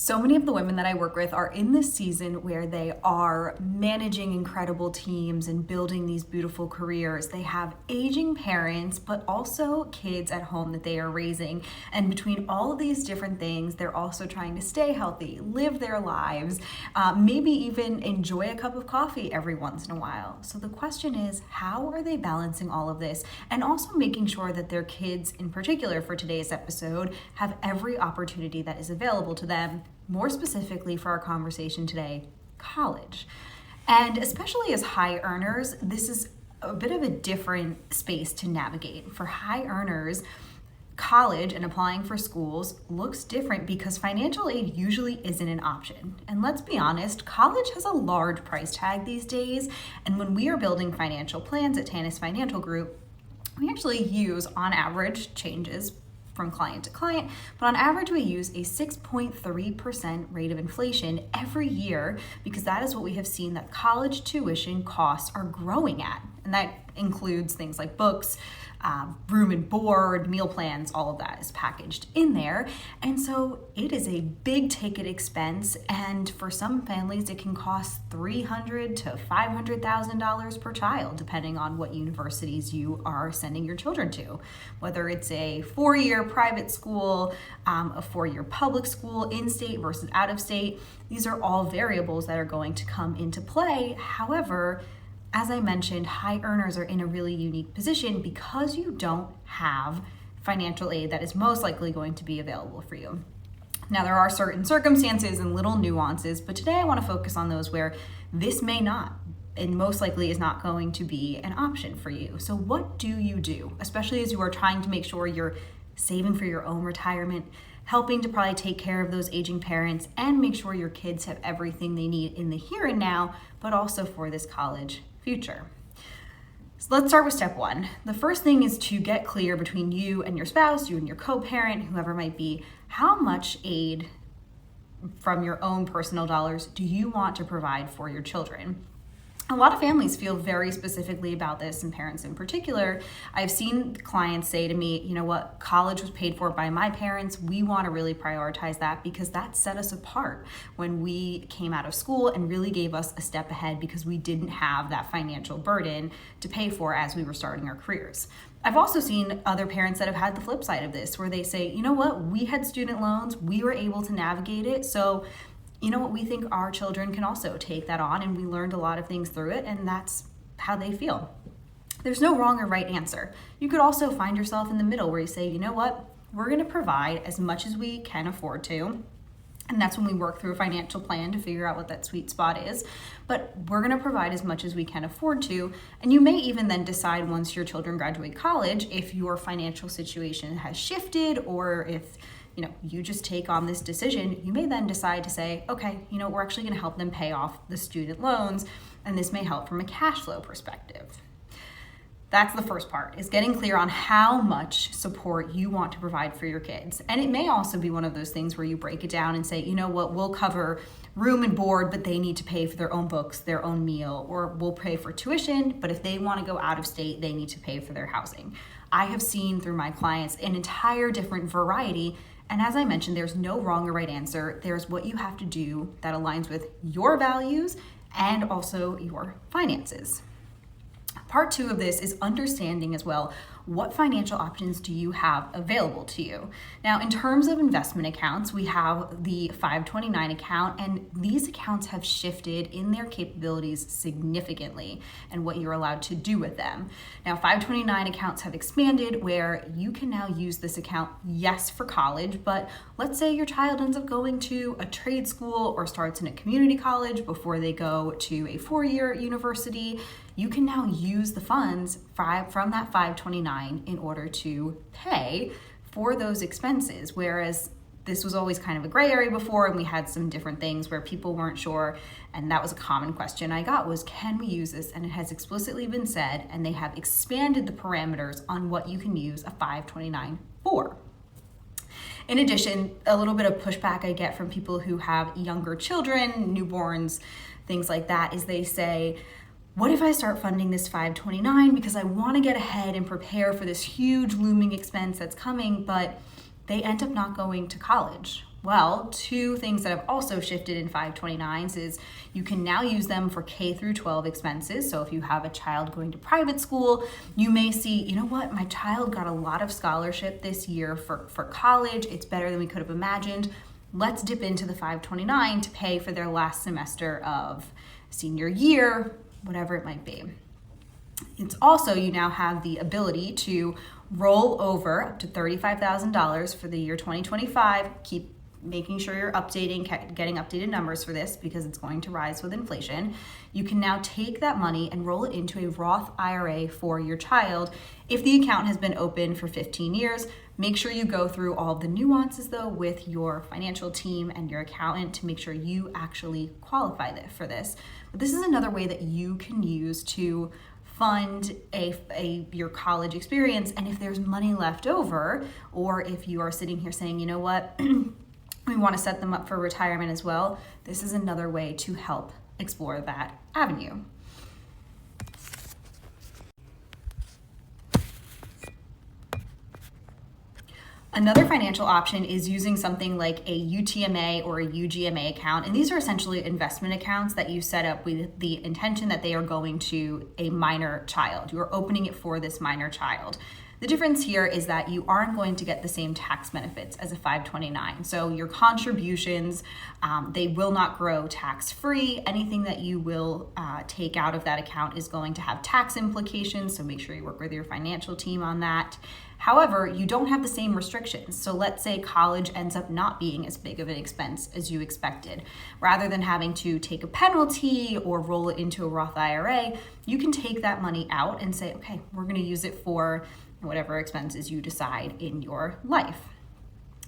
So many of the women that I work with are in this season where they are managing incredible teams and building these beautiful careers. They have aging parents, but also kids at home that they are raising. And between all of these different things, they're also trying to stay healthy, live their lives, maybe even enjoy a cup of coffee every once in a while. So the question is, how are they balancing all of this? And also making sure that their kids, in particular for today's episode, have every opportunity that is available to them. More specifically for our conversation today, college. And especially as high earners, this is a bit of a different space to navigate. For high earners, college and applying for schools looks different because financial aid usually isn't an option. And let's be honest, college has a large price tag these days. And when we are building financial plans at Tanis Financial Group, we actually use, on average, changes from client to client, but on average we use a 6.3% rate of inflation every year because that is what we have seen that college tuition costs are growing at. And that includes things like books, room and board, meal plans, all of that is packaged in there. And so it is a big ticket expense. And for some families, it can cost $300,000 to $500,000 per child, depending on what universities you are sending your children to. Whether it's a 4-year private school, a 4-year public school, in-state versus out-of-state, these are all variables that are going to come into play. However, as I mentioned, high earners are in a really unique position because you don't have financial aid that is most likely going to be available for you. Now, there are certain circumstances and little nuances, but today I want to focus on those where this may not and most likely is not going to be an option for you. So what do you do, especially as you are trying to make sure you're saving for your own retirement, helping to probably take care of those aging parents, and make sure your kids have everything they need in the here and now, but also for this college future. So let's start with step one. The first thing is to get clear between you and your spouse, you and your co-parent, whoever might be, how much aid from your own personal dollars do you want to provide for your children? A lot of families feel very specifically about this, and parents in particular. I've seen clients say to me, you know what, college was paid for by my parents. We want to really prioritize that because that set us apart when we came out of school and really gave us a step ahead because we didn't have that financial burden to pay for as we were starting our careers. I've also seen other parents that have had the flip side of this where they say, you know what, we had student loans, we were able to navigate it, so you know what, we think our children can also take that on, and we learned a lot of things through it, and that's how they feel. There's no wrong or right answer. You could also find yourself in the middle where you say, you know what, we're going to provide as much as we can afford to, and that's when we work through a financial plan to figure out what that sweet spot is, but we're going to provide as much as we can afford to, and you may even then decide once your children graduate college if your financial situation has shifted or if you just take on this decision. You may then decide to say, okay, we're actually going to help them pay off the student loans, and this may help from a cash flow perspective. That's the first part, is getting clear on how much support you want to provide for your kids. And it may also be one of those things where you break it down and say, you know what, we'll cover room and board, but they need to pay for their own books, their own meal, or we'll pay for tuition, but if they want to go out of state, they need to pay for their housing. I have seen through my clients an entire different variety. And as I mentioned, there's no wrong or right answer. There's what you have to do that aligns with your values and also your finances. Part 2 of this is understanding as well, what financial options do you have available to you? Now, in terms of investment accounts, we have the 529 account, and these accounts have shifted in their capabilities significantly and what you're allowed to do with them. Now, 529 accounts have expanded where you can now use this account, yes, for college, but let's say your child ends up going to a trade school or starts in a community college before they go to a 4-year university. You can now use the funds from that 529 in order to pay for those expenses, whereas this was always kind of a gray area before, and we had some different things where people weren't sure, and that was a common question I got was, can we use this? And it has explicitly been said, and they have expanded the parameters on what you can use a 529 for. In addition, a little bit of pushback I get from people who have younger children, newborns, things like that, is they say, what if I start funding this 529 because I want to get ahead and prepare for this huge looming expense that's coming, but they end up not going to college? Well, two things that have also shifted in 529s is you can now use them for K through 12 expenses. So if you have a child going to private school, you may see, you know what, my child got a lot of scholarship this year for college. It's better than we could have imagined. Let's dip into the 529 to pay for their last semester of senior year, whatever it might be. It's also, you now have the ability to roll over up to $35,000 for the year 2025. Keep making sure you're getting updated numbers for this because it's going to rise with inflation. You can now take that money and roll it into a Roth IRA for your child. If the account has been open for 15 years, make sure you go through all the nuances though with your financial team and your accountant to make sure you actually qualify for this. But this is another way that you can use to fund your college experience. And if there's money left over, or if you are sitting here saying, you know what, we want to set them up for retirement as well, this is another way to help explore that avenue. Another financial option is using something like a UTMA or a UGMA account. And these are essentially investment accounts that you set up with the intention that they are going to a minor child. You're opening it for this minor child. The difference here is that you aren't going to get the same tax benefits as a 529. So your contributions, they will not grow tax-free. Anything that you will take out of that account is going to have tax implications. So make sure you work with your financial team on that. However, you don't have the same restrictions. So let's say college ends up not being as big of an expense as you expected. Rather than having to take a penalty or roll it into a Roth IRA, you can take that money out and say, okay, we're going to use it for whatever expenses you decide in your life.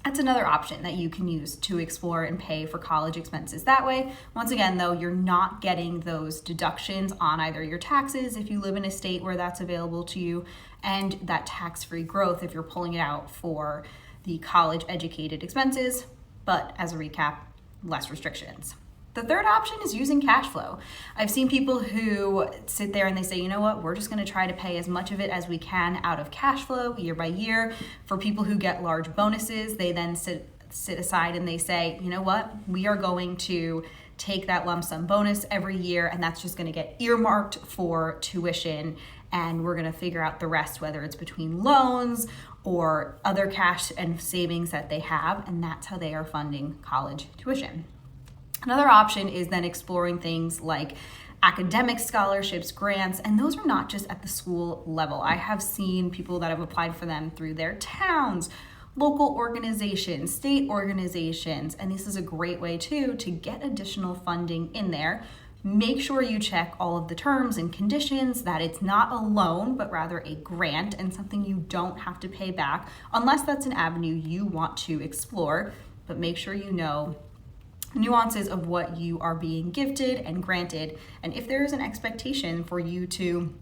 That's another option that you can use to explore and pay for college expenses that way. Once again, though, you're not getting those deductions on either your taxes if you live in a state where that's available to you, and that tax-free growth if you're pulling it out for the college educated expenses. But as a recap, less restrictions. The third option is using cash flow. I've seen people who sit there and they say, you know what, we're just going to try to pay as much of it as we can out of cash flow year by year. For people who get large bonuses, they then sit aside and they say, you know what, we are going to take that lump sum bonus every year, and that's just going to get earmarked for tuition, and we're going to figure out the rest, whether it's between loans or other cash and savings that they have, and that's how they are funding college tuition. Another option is then exploring things like academic scholarships, grants, and those are not just at the school level. I have seen people that have applied for them through their towns, local organizations, state organizations, and this is a great way too to get additional funding in there. Make sure you check all of the terms and conditions, that it's not a loan, but rather a grant and something you don't have to pay back, unless that's an avenue you want to explore. But make sure you know nuances of what you are being gifted and granted, and if there is an expectation for you to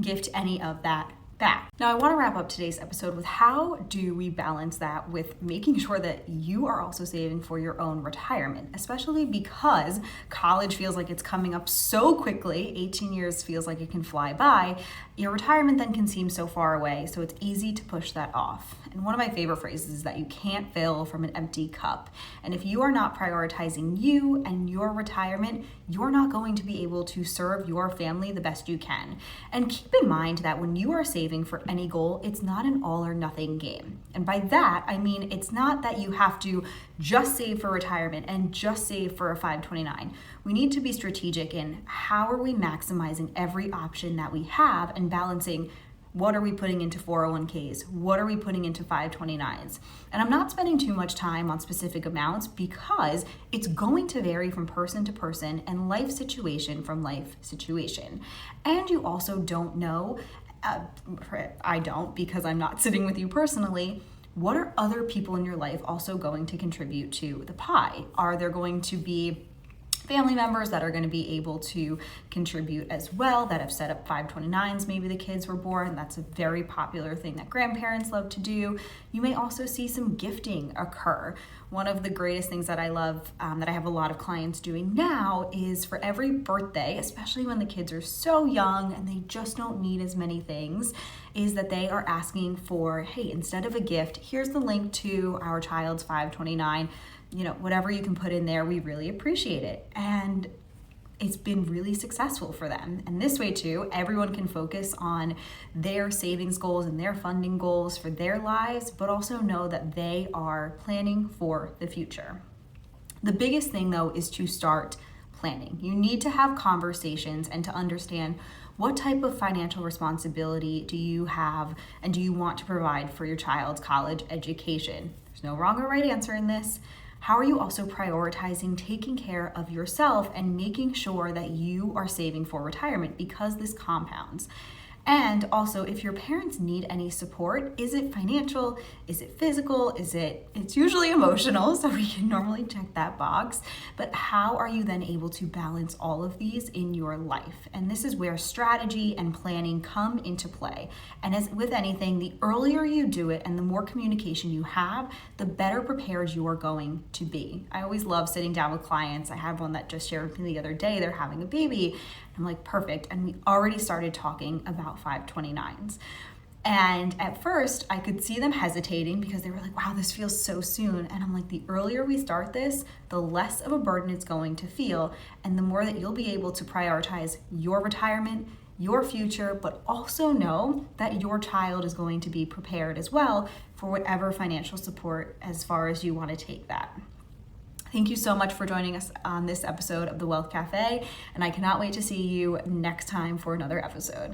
gift any of that back. Now, I want to wrap up today's episode with how do we balance that with making sure that you are also saving for your own retirement, especially because college feels like it's coming up so quickly. 18 years feels like it can fly by. Your retirement then can seem so far away, so it's easy to push that off. And one of my favorite phrases is that you can't fill from an empty cup. And if you are not prioritizing you and your retirement, you're not going to be able to serve your family the best you can. And keep in mind that when you are saving for any goal, it's not an all or nothing game. And by that, I mean, it's not that you have to just save for retirement and just save for a 529. We need to be strategic in how are we maximizing every option that we have and balancing what are we putting into 401ks? What are we putting into 529s? And I'm not spending too much time on specific amounts because it's going to vary from person to person and life situation from life situation. And you also don't know, I don't because I'm not sitting with you personally, what are other people in your life also going to contribute to the pie? Are there going to be family members that are going to be able to contribute as well, that have set up 529s. Maybe the kids were born. That's a very popular thing that grandparents love to do. You may also see some gifting occur. One of the greatest things that I love, that I have a lot of clients doing now, is for every birthday, especially when the kids are so young and they just don't need as many things, is that they are asking for, hey, instead of a gift, here's the link to our child's 529. Whatever you can put in there, we really appreciate it. And it's been really successful for them. And this way too, everyone can focus on their savings goals and their funding goals for their lives, but also know that they are planning for the future. The biggest thing though is to start planning. You need to have conversations and to understand what type of financial responsibility do you have and do you want to provide for your child's college education. There's no wrong or right answer in this. How are you also prioritizing taking care of yourself and making sure that you are saving for retirement, because this compounds? And also, if your parents need any support, is it financial? Is it physical? It's usually emotional, so we can normally check that box. But how are you then able to balance all of these in your life? And this is where strategy and planning come into play. And as with anything, the earlier you do it and the more communication you have, the better prepared you are going to be. I always love sitting down with clients. I had one that just shared with me the other day, they're having a baby. I'm like, perfect. And we already started talking about 529s. And at first I could see them hesitating because they were like, wow, this feels so soon. And I'm like, the earlier we start this, the less of a burden it's going to feel. And the more that you'll be able to prioritize your retirement, your future, but also know that your child is going to be prepared as well for whatever financial support as far as you want to take that. Thank you so much for joining us on this episode of The Wealth Cafe, and I cannot wait to see you next time for another episode.